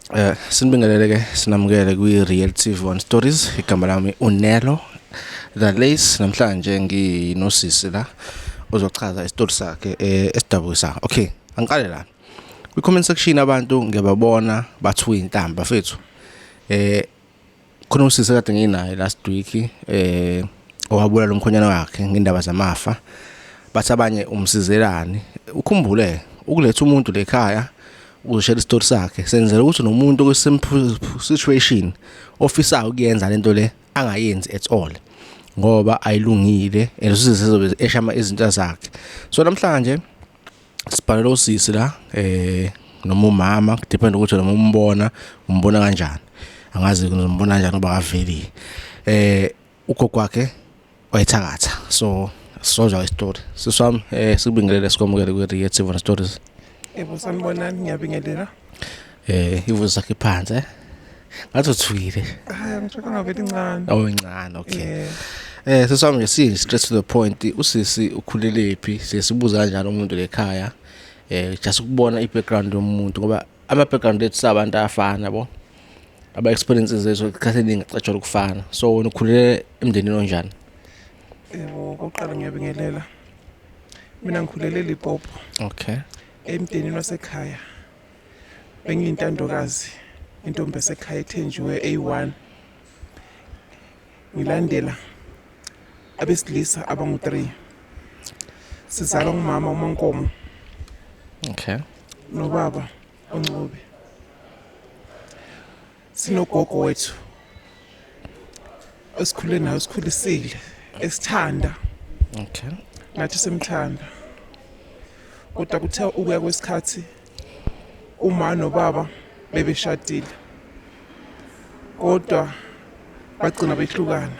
Sinibingelele ke sinamukele kwi-Real TV One Stories. Igama lami uNelo The Lace. Namhlanje nginosisi la ozochaza isitori sakhe esidabukisayo. Okay, angiqale la. Kwi-comment section abantu ngiyababona bathu intamba bafethu. Khona usisi kade nginaye last week owabula lo mkhonyana wakhe ngendaba zamafa. Bathi abanye umsizelani. Ukhumbule ukuletha umuntu lekhaya uzoshela isitori sakhe senzela ukuthi nomuntu kwi-simple situation ofisa ukuyenza lento le angayenzi at all ngoba ayilungile elosisi sizobe eshama izinto zakhe. So namhlanje sibhalela usisi la noma umama depend ukuthi noma umbona kanjani, angazi uzombona kanjani ngoba aveli ugogo wakhe wayethakatha. So sizozwa isitori siswami sikubingelele sikwamukele kwi-Real TV One Stories. Yebo sanibonani, ngiyabingelela. Ivuzo sakhe phansi ngathi uthwile. Ngishaka ngavela incane. Oh incane, okay. Siswami nje straight to the point. Usisi ukhulelephi? Sesibuza kanjani umuntu lekhaya? Just ukubona i-background yomuntu ngoba ama-background ethu sabantu ayafana yabo. Aba-experiences zethu khathini ngicatshela ukufana. So wena ukhulele emndenini onjani? Yebo, oqala ngiyabingelela. Mina ngikhulele eLimpopo. Okay. Emndenini wasekhaya. Bengiyintandokazi, intombi yasekhaya ethenjiwe A1. Ngilandela abesilisa abangu-3. Sizalwa ngumama uMankomo. Okay. Nobaba uNcube. Sinogogo wethu esikhule naye, sikhulisile, esithanda. Okay. Ngathi simthanda. Kodwa kuthe ukuya kwesikhathi uma nobaba bebeshadile. Kodwa bagcina behlukana.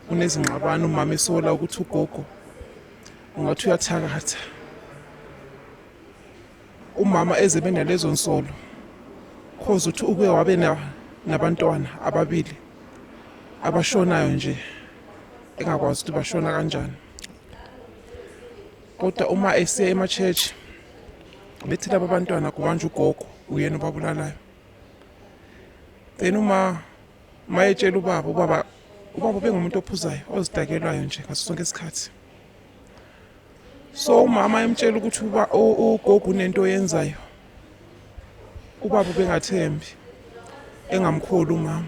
Kunezingxabano umama esola ukuthi ugogo ungathi uyathakatha. Umama eze benalezo nsolo. Khoza uthi uke wabe nabantwana ababili abashonayo nje engakwazi ukuthi bashona kanjani. Kodwa uma esiya ema-church bethi laba bantwana kubanje ugogo uyena obabulalayo. Then uma mayetshela ubaba bengumuntu ophuzayo ozidakelwayo nje ngaso sonke isikhathi. So umama emtshela ukuthi ugogo unento oyenzayo. Ubaba bengathembi, engamkholi umama.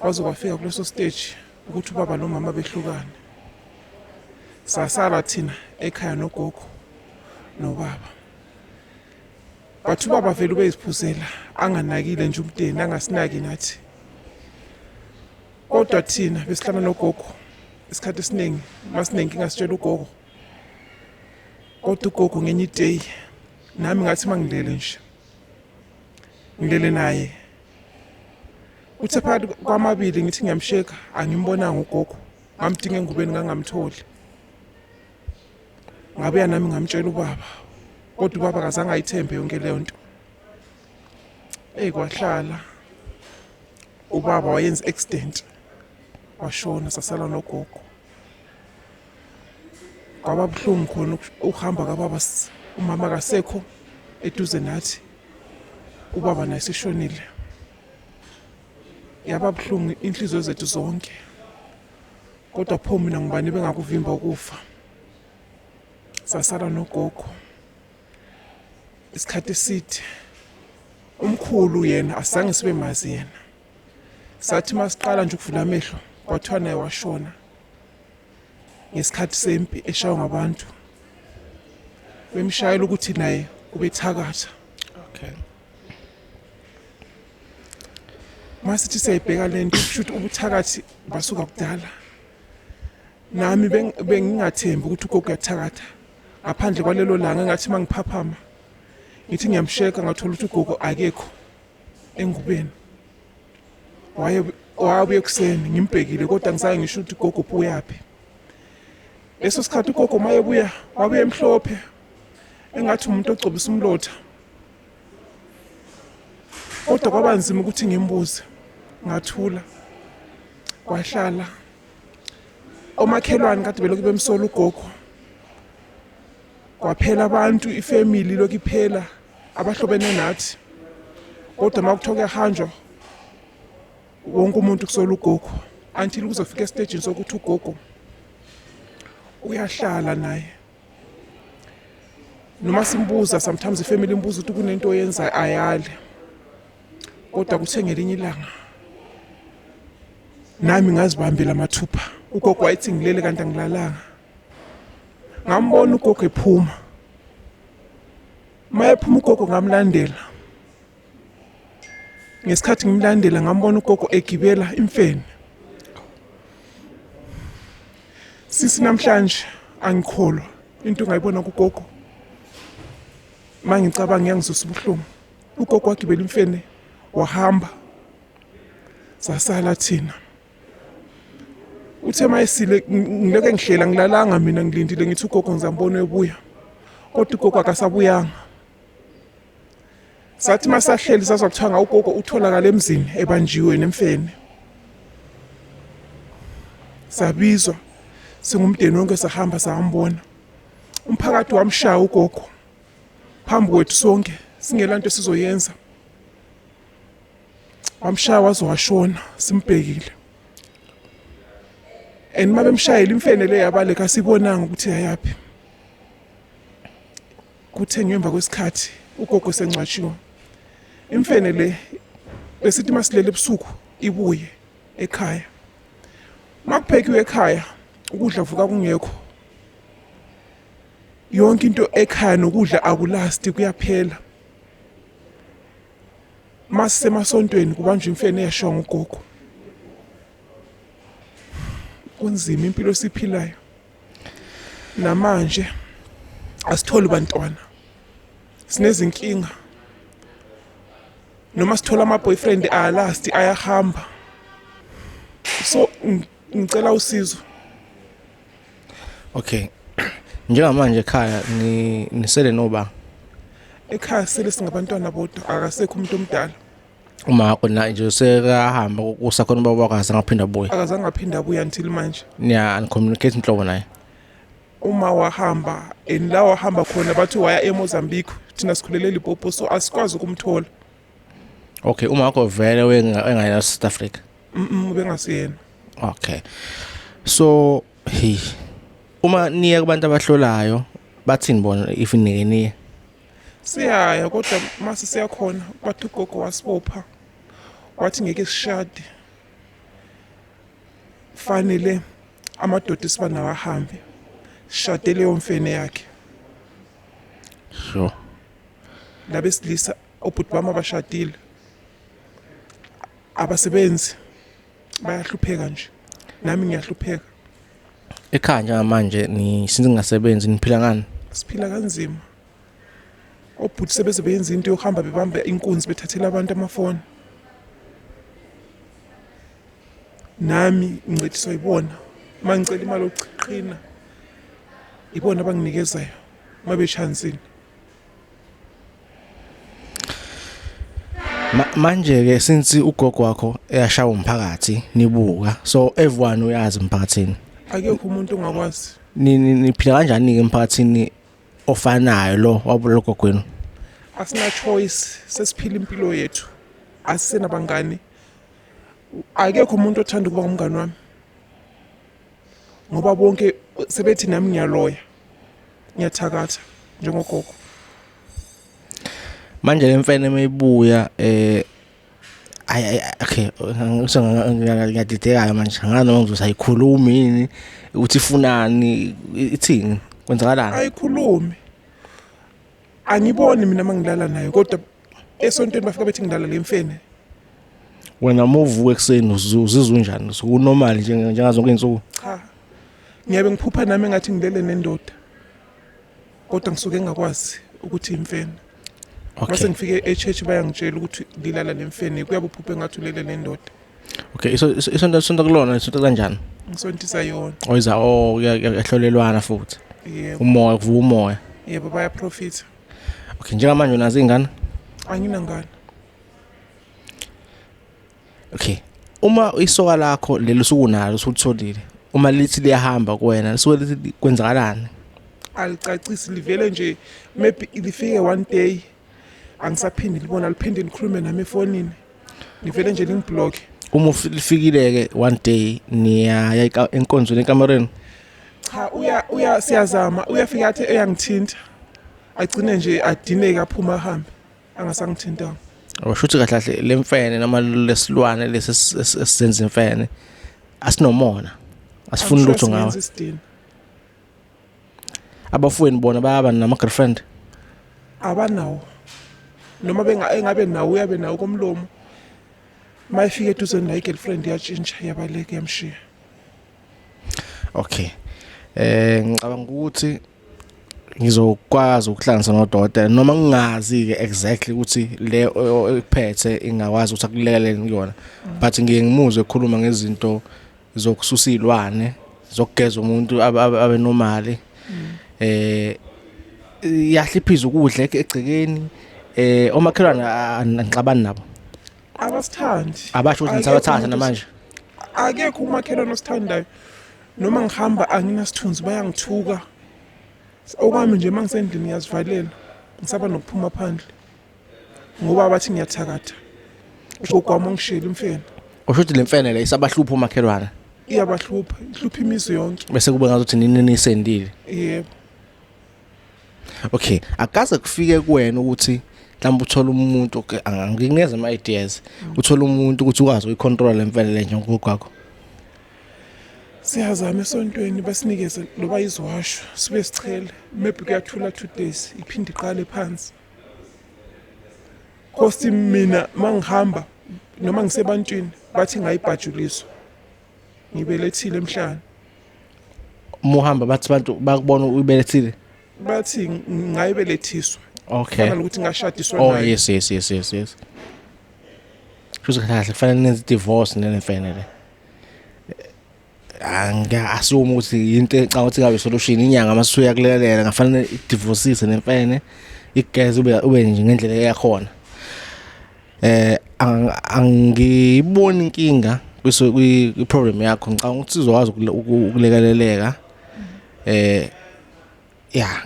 Waze kwafika kuleso stage ukuthi ubaba lo mama behlukane. Sasala thina ekhaya nogogo nobaba. Bathi ubaba vele ubeyiphuzela, anganakile nje umnteni, angasinaki nathi. Kodwa thina besihlala nogogo isikhathi esiningi masinenkinga sitshela ugogo. Kodwa ugogo ngenye day nami ngathi mangilele nje. Ngilele naye. Uthe phakathi kwamabili ngithi ngiyamsheka, angimbonanga ugogo. Ngamdinga engubeni ngangamtholi. Ngabuya nami ngamtshela ubaba. Kodwa ubaba akazange ayithembe yonke leyo nto. Kwahlala ubaba wayenza accident. Washona sasala nogogo. Kwaba buhlungu khona ukuhamba kababa, umama akasekho eduze nathi. Ubaba naye seshonile. Yaba buhlungu inhliziyo zethu zonke. Kodwa pho mina ngubani bengakuvimba ukufa. Sasala nogogo. Isikhathi eside. Umkhulu yena asange sibe mazi yena. Sathi masiqala nje ukuvula amehlo kwathiwa naye washona. Ngesikhathi sempi eshawa ngabantu. Bemshayela ukuthi naye ubethakatha. Okay. Masithi siyayibheka lento kushuthi ubuthakathi basuka kudala. Nami bengingathembi ukuthi ugogo uyathakatha. Ngaphandle kwalelo langa engathi mangiphaphama ngithi ngiyamsheka ngathola ukuthi ugogo akekho engubeni. Wabuye kuseni ngimbhekile kodwa ngisaye ngisho ukuthi ugogo uphi. Leso sikhathi ugogo mayebuya wabuye emhlophe engathi umuntu ogcobisa umlotha. Kodwa kwaba nzima ukuthi ngimbuze. Ngathula. Kwahlala. Omakhelwane kade belokhu bemsola ugogo. Kwaphela abantu, ifamily lokhu iphela abahlobene nathi. kodwa makuthiwa kuyahanjwa wonke umuntu kusola ugogo until kuzofika esitejini sokuthi ugogo uyahlala naye. Noma simbuza sometimes ifamily imbuza ukuthi kunento oyenza ayale, kodwa kuthe ngelinye ilanga nami ngazibambela amathupha. Ugogo wayethi ngilele kanti angilalanga, ngambona ugogo ephuma. Mayephuma ugogo ngamlandela. Ngesikhathi ngimlandela ngambona ugogo egibela imfene. Sisi namhlanje angikholwa into ongayibona kugogo. Mangicabanga ngiyangizwisa ubuhlungu. Ugogo wagibela imfene wahamba. Sasala thina. Uthe mayesile ngileke ngihlela ngilalanga mina ngilindile ngithi ugogo ngizambona ebuya. Kodwa ugogo akasabuyanga. Sathi masahleli sazokuthiwa ugogo utholakala emzini ebanjiwe nemfene. Sabizwa singumndeni wonke sahamba sahambona. Umphakathi wamshaya ugogo phambi kwethu sonke singelanto sizoyenza. Wamshaya waze washona simbhekile. Mabemshayela imfene le yabale kasibonanga ukuthi yayapi. Kuthe ngemva kwesikhathi ugogo sengcwatshiwe. Imfene le besithi masilele ebusuku ibuye ekhaya. Makuphekiwe ekhaya ukudla vuka kungekho. Yonke into ekhaya nokudla akulasti kuyaphela. Masemasontweni kubanjwe imfene yashonga ugogo. Kunzima impilo esiphilayo. Namanje asitholi bantwana. Sinezinkinga. Noma sithola ama boyfriend alasti ayahamba. So ngicela usizo. Okay. Njengamanje ekhaya nisele noba Ekhaya sele singabantwana bodwa akasekho umuntu omdala. uma wakho na nje sekahamba kusakhona ubaba wakho asangaphinda abuye. Akazange aphinda abuye until manje. Niya communicate inhlobo naye. Uma wahamba la wahamba khona bathi waya eMozambique thina sikhulele eLimpopo so asikwazi ukumthola. Okay, uma wakho vele engayena South Africa. Bengasiyena. Okay. So uma niya kubantu abahlolayo bathini bona if niye siyaya kodwa mase siyakhona bathi ugogo wasibopha wathi ngeke sishade. Fanele amadoda sibana wahambe shade leyo mfene yakhe. Sure. Labesilisa obhuti bami abashadile abasebenzi bayahlupheka nje, nami ngiyahlupheka. Ekhaya njengamanje singasebenzi niphila ngani? Siphila kanzima. Obhuti sebeze beyenza into yokuhamba bebambe inkunzi bethathela abantu amafoni. Nami ngicethiswa yibona mangicela imali ochiqina ibona abanginikezayo mabeshansini. Manje ke since ugogo wakho eyashaya umphakathi nibuka so everyone uyazi emphakathini. Akekho umuntu ongakwazi. Niphila kanjani ke emphakathini ofanayo lo wabulogo gwenu? Asina choice, sesiphila impilo yethu. Asisena bangani. Akekho umuntu othanda ukuba umngani wami. Ngoba bonke sebethi nami ngiyaloya. Ngiyathakatha njengogogo. Manje lemfene mayibuya okay ngiyadideka manje ngani noma ngizosayikhuluma yini ukuthi ifunani ithini kwenzakalani? Ayikhulumi. Angiboni mina mangilala nayo kodwa esontweni bafika bethi ngidlala lemfene. Wena move ekseni uzizwa unjani? So normal njengazonke insuku? Cha. Ngiyabe ngiphupha nami engathi ngilele nendoda. Kodwa ngisuke ngakwazi ukuthi imfene. Okay. Mase ngifike e-church bayangitshela ukuthi ngilala nemfene kuyabe uphuphe engathi ulele nendoda. Okay, isonto kulona isonto kanjani? Ngisontisa yona. Oyiza yahlolelwana futhi. Yebo. Umoya kuvuka umoya. Yebo baya profit. Okay, njengamanje unazo ingane? Anginangane. Okay. Uma isoka lakho lelo suku nalo usutholile. Uma lithi liyahamba kuwena, lisuke lithi kwenzakalani? Alicacisi livele nje maybe lifike one day angisaphindi libona liphinde likhulume nami efonini ngivele nje lingiblock. Uma ufikile ke one day niya enkonzweni ekamereni. Cha uya siyazama uyafika athi eyangithinta agcine nje adineke aphuma ahambe angasangithintanga. Awushuthi kahle kahle lemfene noma lesilwane lesisenza imfene asinomona asifuni lutho ngawe. Abafweni bona bayaba nama girlfriend abanawo noma engabe nawo uyabe nawo komlomo mayifika eduzeni la girlfriend yatshintsha yabaleka yamshiya. Okay. Ngicabanga ukuthi ngizokwazi ukuhlanganisa nodokotela noma ngingazi ke exactly ukuthi le ekuphethe ingakwazi ukuthi akulekelele kuyona, but ngiyengimuzwe ekhuluma ngezinto zokususa izilwane zokugeza umuntu abe normally. Yahliphiza ukudla egcekeni omakhelwana anixabani nabo abasithandi abasho ukuthi nisabathatha namanje. Akekho umakhelwane osithandayo noma ngihamba anginasithunzi bayangithuka. Okwami nje mangisendlini ngiyazivalela ngisaba nokuphuma phandle ngoba bathi ngiyathakatha. Ugokwami ongishela imfene. Ushuthi lemfene le isabahlupha umakhelwana. Iyabahlupha, ihlupha imizi yonke. Bese kube ngazuthi nini nisendile. Yebo. Okay, akaze kufike kuwena ukuthi mhlawumbe uthola umuntu anginikeza ama ideas uthola umuntu ukuthi ukwazi ukuyicontrol lemfene le nje ngokugwakho. Siyazama esontweni basinikeze loba izwasho sibe sichele maybe kuyathula 2 days iphinde iqale phansi. Kosi mina mangihamba noma ngisebantwini bathi ngayibhajuliswa ngibelethile emhlanje. Muhamba bathi abantu bakubona uyibelethile bathi ngayibelethiswa. Okay. Fana ukuthi ngashadiswa naye. Oh yes. Kuze kahle kufanele nenze divorce nemfene le. Anga-assume ukuthi into ecanga ukuthi ngabe solution inyanga masuya kulekelela ngafanele idivorceise nemfene igeze ube nje ngendlela yakhona. Angiboni inkinga kwi problem yakho ngicabanga ukuthi sizokwazi ukulekeleleka.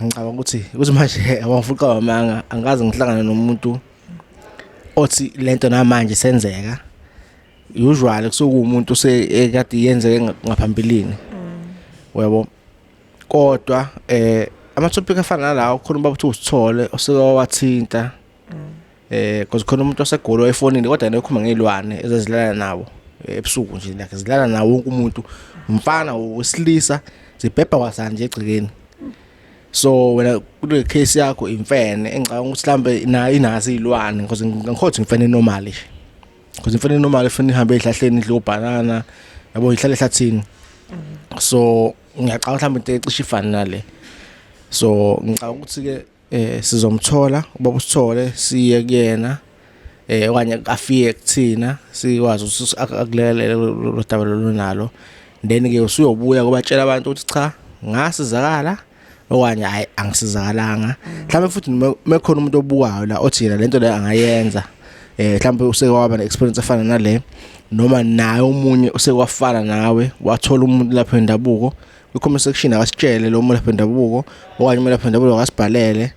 Ngicabanga ukuthi manje awangifuna kwamanga angazi ngihlangana nomuntu othi lento namanje senzeka. Usually kusukumuntu sekade yenzeke ngaphambilini. Uyabo kodwa ama-topic afana nalawo khona babuthi usithole osekawathinta because khona umuntu osegolo efonini kodwa nekhuluma ngezilwane ezazilala nabo ebusuku nje like zilala nawo wonke umuntu umfana wesilisa zibhebha kwasanje egcikeni. So wena kule case yakho imfene engicabanga ukuthi mhlambe inazi izilwane because ngikhothi ngifene normal nje. Because imfene normal ifuna ihambe ehlahleni idle ubanana yabo ihlale ehlathini. So ngiyacabanga mhlambe into ecishe ifana nale. So ngicabanga ukuthi ke sizomthola ubaba usithole siye kuyena okanye afike kuthina sikwazi ukuthi akulekelele lo daba lonalo. Then ke usuyobuya kubatshela abantu ukuthi cha ngasizakala okanye hayi angisizakalanga. Mhlawumbe futhi mekhona umuntu obukayo la othi yena lento le angayenza mhlawumbe usekwaba ne-experience efana nale noma naye umunye usekwafana nawe wathola umuntu lapha endabuko kwi-comment section akasitshele lo muntu lapha endabuko okanye umuntu lapha endabuko akasibhalele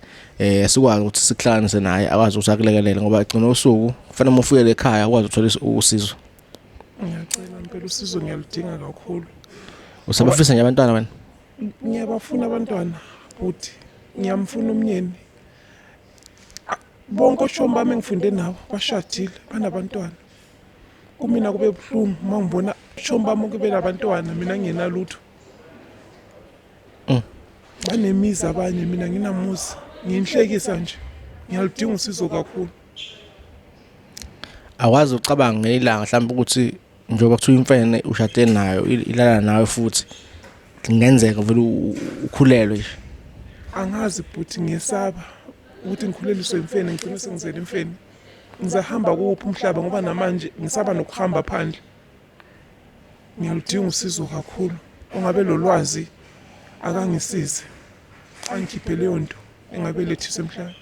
sikwazi ukuthi sikuhlanganise naye akwazi ukuthi akulekelele ngoba igcina usuku kufanele ufike ekhaya ukwazi ukuthola usizo. Ngiyacela impela usizo ngiyaludinga kakhulu. Usabafisa nje abantwana wena? Ngiyabafuna abantwana futhi ngiyamfuna umnyeni. Bonke oshomba bami engifunde nabo bashadile banabantwana. Kumina kube buhlungu mangibona oshomba bami kube nabantwana mina ngingenalutho. Banemizi abanye mina nginamuzi ngiyinhlekisa nje. Ngiyaludinga usizo kakhulu. Awazi ucabanga ngelanga mhlawumbe ukuthi njengoba kuthiwa imfene ushade nayo ilala nawe futhi kungenzeka vele ukhulelwe nje. Angazi futhi ngiyesaba ukuthi ngikhuleliswe imfene ngicine sengizele imfene. Ngizahamba kuphi umhlaba ngoba namanje ngisaba nokuhamba phandle. Ngiyaludinga usizo kakhulu. Ongabe lo lwazi akangisize. Angikhiphe leyo nto engabelethisa emhlabeni.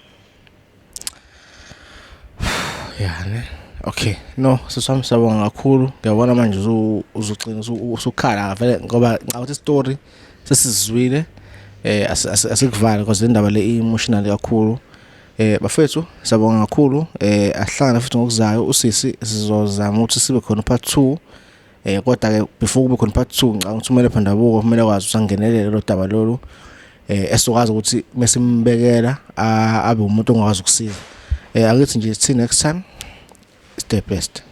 Ne. Okay, no, siswami sabonga kakhulu. Ngiyabona manje uzugcina usukhala vele ngoba ngawuthi story sesizwile asikuvale because indaba le emotional kakhulu. Bafethu siyabonga kakhulu asihlangane futhi ngokuzayo usisi sizozama ukuthi sibe khona part 2 kodwa ke before kube khona part 2 ngicabanga ukuthi kumele Phandabuko kumele kwazi usangenelele lo daba lolu esokwazi ukuthi mesimbekela abe umuntu ongakwazi ukusiza. Akithi nje see next time, stay blessed.